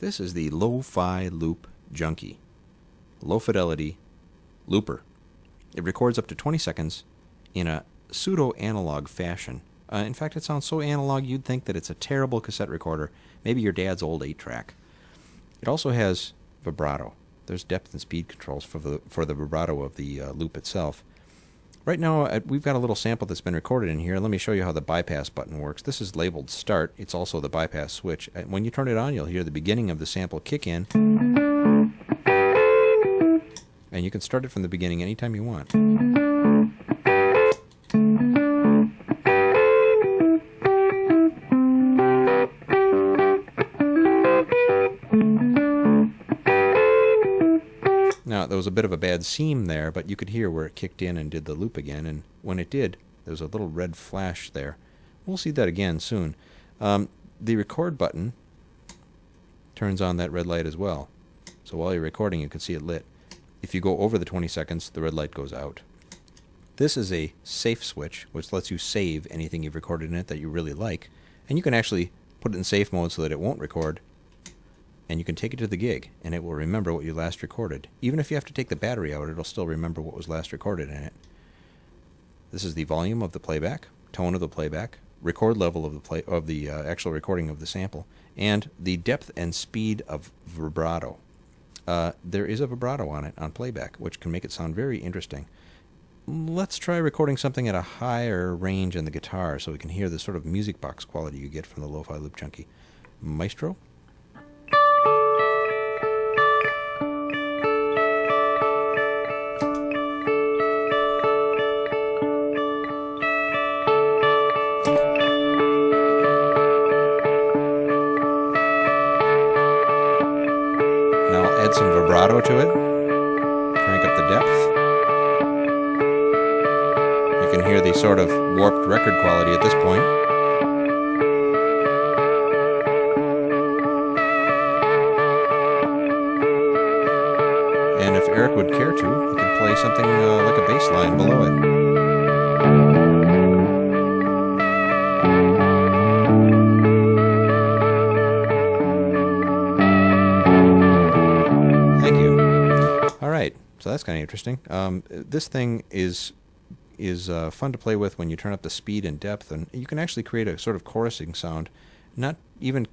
This is the Lo-Fi Loop Junky. Low fidelity looper. It records up to 20 seconds in a pseudo-analog fashion. In fact, it sounds so analog you'd think that it's a terrible cassette recorder, maybe your dad's old 8-track. It also has vibrato. There's depth and speed controls for the vibrato of the loop itself. Right now, we've got a little sample that's been recorded in here. Let me show you how the bypass button works. This is labeled Start. It's also the bypass switch. When you turn it on, you'll hear the beginning of the sample kick in. And you can start it from the beginning anytime you want. Now, there was a bit of a bad seam there, but you could hear where it kicked in and did the loop again, and when it did, there was a little red flash there. We'll see that again soon. The record button turns on that red light as well. So while you're recording, you can see it lit. If you go over the 20 seconds, the red light goes out. This is a safe switch, which lets you save anything you've recorded in it that you really like, and you can actually put it in safe mode so that it won't record, and you can take it to the gig, and it will remember what you last recorded. Even if you have to take the battery out, it'll still remember what was last recorded in it. This is the volume of the playback, tone of the playback, record level of the actual recording of the sample, and the depth and speed of vibrato. There is a vibrato on it on playback, which can make it sound very interesting. Let's try recording something at a higher range in the guitar so we can hear the sort of music box quality you get from the Lo-Fi Loop Junky. Maestro? Now I'll add some vibrato to it. Crank up the depth. You can hear the sort of warped record quality at this point. And if Eric would care to, he could play something like a bass line below it. So that's kind of interesting. This thing is fun to play with when you turn up the speed and depth, and you can actually create a sort of chorusing sound, not even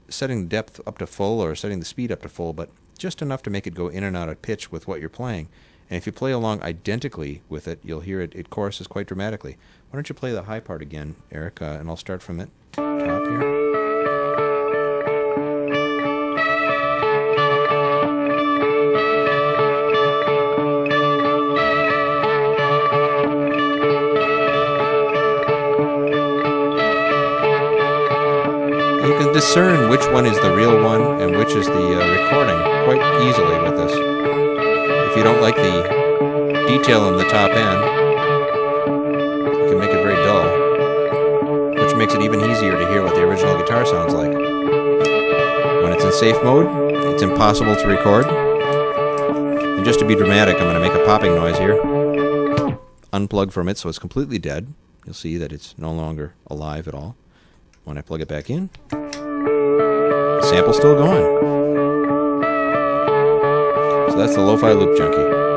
setting the depth up to full or setting the speed up to full, but just enough to make it go in and out of pitch with what you're playing. And if you play along identically with it, you'll hear it choruses quite dramatically. Why don't you play the high part again, Eric, and I'll start from it. Top here. You can discern which one is the real one and which is the recording quite easily with this. If you don't like the detail in the top end, you can make it very dull, which makes it even easier to hear what the original guitar sounds like. When it's in safe mode, it's impossible to record. And just to be dramatic, I'm going to make a popping noise here. Unplug from it so it's completely dead. You'll see that it's no longer alive at all. When I plug it back in, the sample's still going. So that's the Lo-Fi Loop Junky.